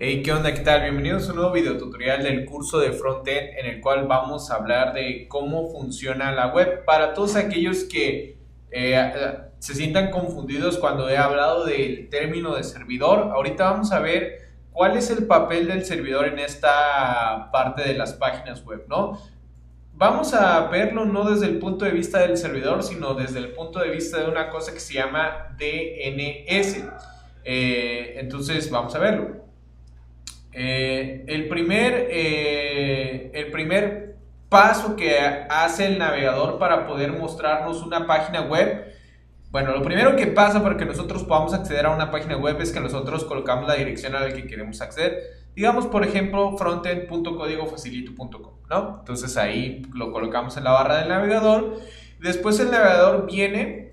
Hey, ¿qué onda? ¿Qué tal? Bienvenidos a un nuevo video tutorial del curso de Frontend en el cual vamos a hablar de cómo funciona la web para todos aquellos que se sientan confundidos cuando he hablado del término de servidor. Ahorita vamos a ver cuál es el papel del servidor en esta parte de las páginas web, ¿no? Vamos a verlo no desde el punto de vista del servidor, sino desde el punto de vista de una cosa que se llama DNS. Entonces, vamos a verlo. El primer paso que hace el navegador para poder mostrarnos una página web, bueno, lo primero que pasa para que nosotros podamos acceder a una página web es que nosotros colocamos la dirección a la que queremos acceder. Digamos, por ejemplo, frontend.códigofacilito.com, ¿no? Entonces ahí lo colocamos en la barra del navegador. Después el navegador viene.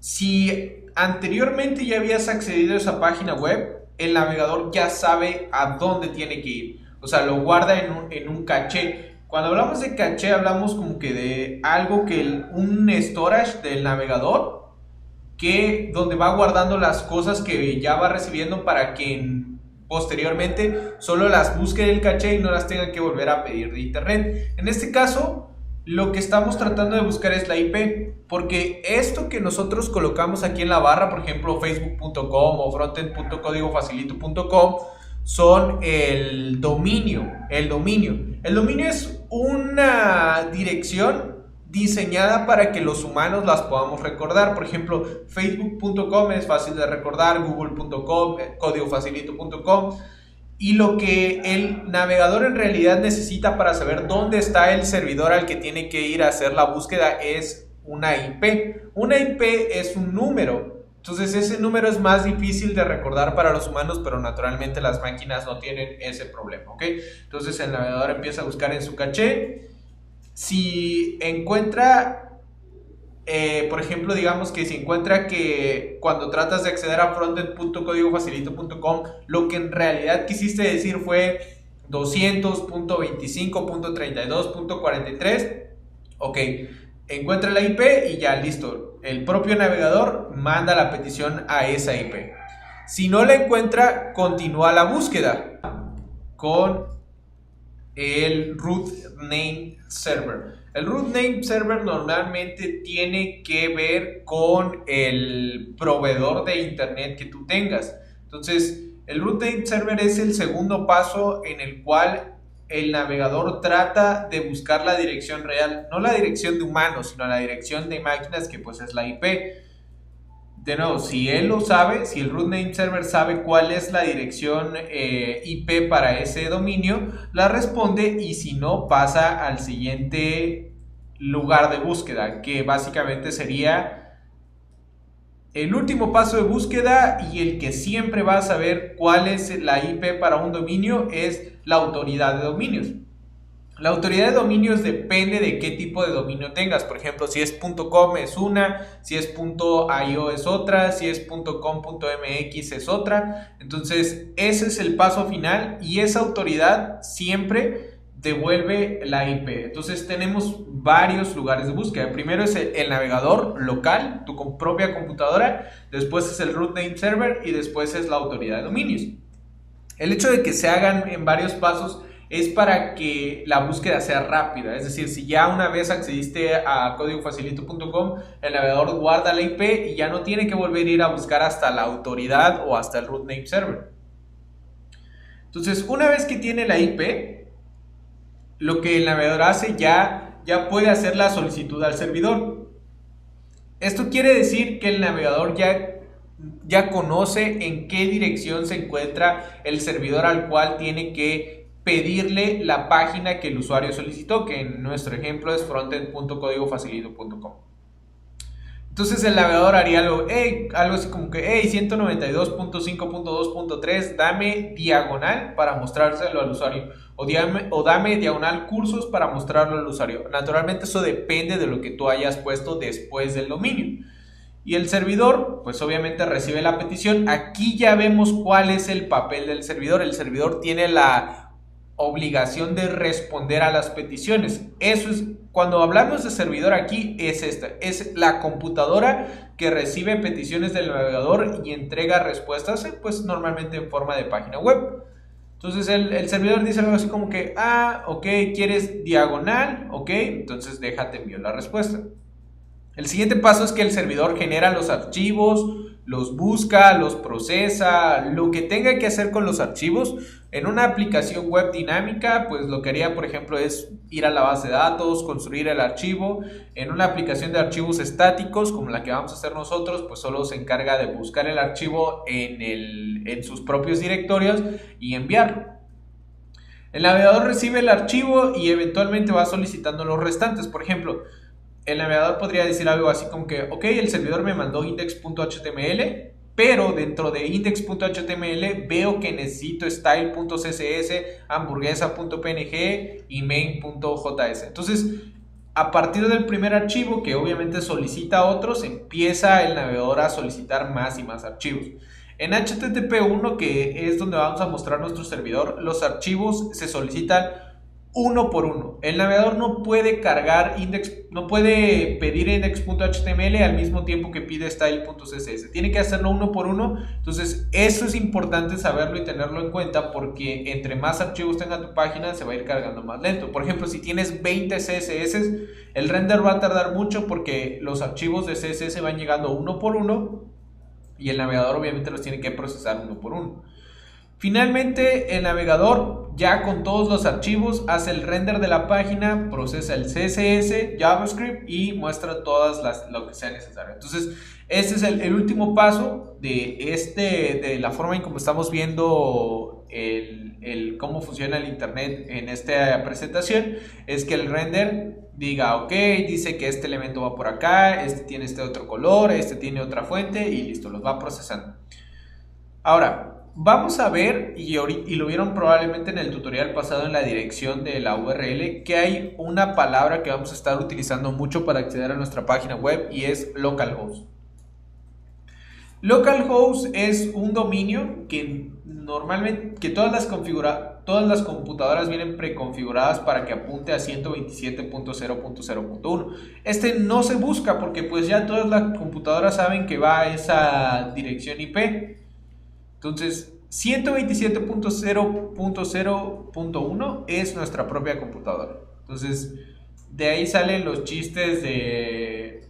Si anteriormente ya habías accedido a esa página web, el navegador ya sabe a dónde tiene que ir. O sea, lo guarda en un caché. Cuando hablamos de caché, hablamos como que de algo que un storage del navegador, que donde va guardando las cosas que ya va recibiendo para que posteriormente solo las busque del caché y no las tenga que volver a pedir de internet. En este caso, lo que estamos tratando de buscar es la IP, porque esto que nosotros colocamos aquí en la barra, por ejemplo, facebook.com o frontend.códigofacilito.com, son el dominio. El dominio es una dirección diseñada para que los humanos las podamos recordar. Por ejemplo, facebook.com es fácil de recordar, google.com, códigofacilito.com. Y lo que el navegador en realidad necesita para saber dónde está el servidor al que tiene que ir a hacer la búsqueda es una IP. Una IP es un número. Entonces ese número es más difícil de recordar para los humanos, pero naturalmente las máquinas no tienen ese problema, ¿ok? Entonces el navegador empieza a buscar en su caché. Si encuentra, por ejemplo, digamos que si encuentra que cuando tratas de acceder a frontend.códigofacilito.com, lo que en realidad quisiste decir fue 200.25.32.43, ok, encuentra la IP y ya listo. El propio navegador manda la petición a esa IP. Si no la encuentra, continúa la búsqueda con el root name server. El root name server normalmente tiene que ver con el proveedor de internet que tú tengas. Entonces, el root name server es el segundo paso en el cual el navegador trata de buscar la dirección real, no la dirección de humanos, sino la dirección de máquinas, que pues es la IP. De nuevo, si él lo sabe, si el root name server sabe cuál es la dirección IP para ese dominio, la responde, y si no, pasa al siguiente lugar de búsqueda, que básicamente sería el último paso de búsqueda, y el que siempre va a saber cuál es la IP para un dominio es la autoridad de dominios. La autoridad de dominios depende de qué tipo de dominio tengas. Por ejemplo, si es .com es una, si es .io es otra, si es .com.mx es otra. Entonces, ese es el paso final, y esa autoridad siempre devuelve la IP. Entonces, tenemos varios lugares de búsqueda. Primero es el navegador local, tu propia computadora. Después es el root name server y después es la autoridad de dominios. El hecho de que se hagan en varios pasos es para que la búsqueda sea rápida. Es decir, si ya una vez accediste a códigofacilito.com, el navegador guarda la IP y ya no tiene que volver a ir a buscar hasta la autoridad o hasta el root name server. Entonces, una vez que tiene la IP, lo que el navegador hace ya puede hacer la solicitud al servidor. Esto quiere decir que el navegador ya conoce en qué dirección se encuentra el servidor al cual tiene que pedirle la página que el usuario solicitó, que en nuestro ejemplo es frontend.códigofacilito.com. Entonces el navegador haría algo así como que 192.5.2.3, dame diagonal para mostrárselo al usuario, o dame diagonal cursos para mostrarlo al usuario. Naturalmente eso depende de lo que tú hayas puesto después del dominio. Y el servidor, pues obviamente recibe la petición. Aquí ya vemos cuál es el papel del servidor. El servidor tiene la obligación de responder a las peticiones. Eso es cuando hablamos de servidor aquí es esta, es la computadora que recibe peticiones del navegador y entrega respuestas, pues normalmente en forma de página web. Entonces el servidor dice algo así como que, ok, ¿quieres diagonal? Ok, entonces déjate envío la respuesta. El siguiente paso es que el servidor genera los archivos, los busca, los procesa, lo que tenga que hacer con los archivos. En una aplicación web dinámica, pues lo que haría, por ejemplo, es ir a la base de datos, construir el archivo. En una aplicación de archivos estáticos, como la que vamos a hacer nosotros, pues solo se encarga de buscar el archivo en sus propios directorios y enviarlo. El navegador recibe el archivo y eventualmente va solicitando los restantes. Por ejemplo, el navegador podría decir algo así como que, ok, el servidor me mandó index.html, pero dentro de index.html veo que necesito style.css, hamburguesa.png y main.js. Entonces, a partir del primer archivo, que obviamente solicita otros, empieza el navegador a solicitar más y más archivos. En HTTP1, que es donde vamos a mostrar nuestro servidor, los archivos se solicitan uno por uno. El navegador no puede cargar no puede pedir index.html al mismo tiempo que pide style.css. Tiene que hacerlo uno por uno. Entonces, eso es importante saberlo y tenerlo en cuenta, porque entre más archivos tenga tu página, se va a ir cargando más lento. Por ejemplo, si tienes 20 CSS, el render va a tardar mucho porque los archivos de CSS van llegando uno por uno y el navegador obviamente los tiene que procesar uno por uno. Finalmente, el navegador, ya con todos los archivos, hace el render de la página, procesa el CSS, JavaScript y muestra lo que sea necesario. Entonces, este es el último paso de la forma en cómo estamos viendo cómo funciona el internet en esta presentación. Es que el render diga, ok, dice que este elemento va por acá, este tiene este otro color, este tiene otra fuente y listo, los va procesando. Ahora, vamos a ver, y lo vieron probablemente en el tutorial pasado en la dirección de la URL, que hay una palabra que vamos a estar utilizando mucho para acceder a nuestra página web y es localhost. Localhost es un dominio que normalmente todas las computadoras vienen preconfiguradas para que apunte a 127.0.0.1. Este no se busca porque pues ya todas las computadoras saben que va a esa dirección IP. Entonces, 127.0.0.1 es nuestra propia computadora. Entonces, de ahí salen los chistes de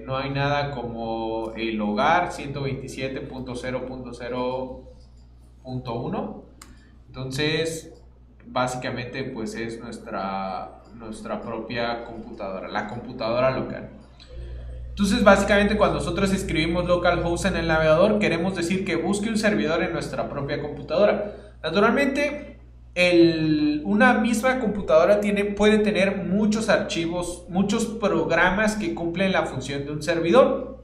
no hay nada como el hogar, 127.0.0.1. Entonces, básicamente, pues es nuestra propia computadora, la computadora local. Entonces, básicamente, cuando nosotros escribimos localhost en el navegador, queremos decir que busque un servidor en nuestra propia computadora. Naturalmente, una misma computadora puede tener muchos archivos, muchos programas que cumplen la función de un servidor.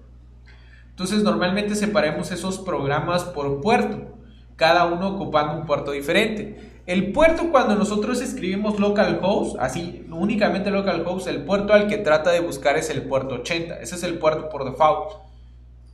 Entonces, normalmente separemos esos programas por puerto, cada uno ocupando un puerto diferente. El puerto, cuando nosotros escribimos localhost, así únicamente localhost, el puerto al que trata de buscar es el puerto 80. Ese es el puerto por default.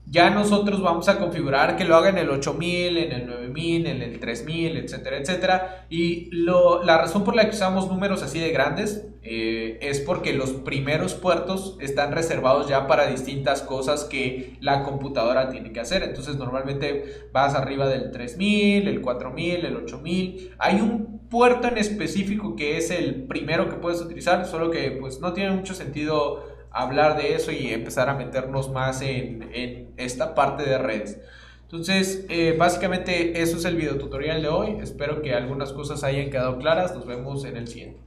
Ya nosotros vamos a configurar que lo haga en el 8000, en el 9000, en el 3000, etcétera, etcétera. Y la razón por la que usamos números así de grandes es porque los primeros puertos están reservados ya para distintas cosas que la computadora tiene que hacer. Entonces normalmente vas arriba del 3000, el 4000, el 8000. Hay un puerto en específico que es el primero que puedes utilizar, solo que pues no tiene mucho sentido hablar de eso y empezar a meternos más en esta parte de redes. Entonces, básicamente eso es el video tutorial de hoy. Espero que algunas cosas hayan quedado claras. Nos vemos en el siguiente.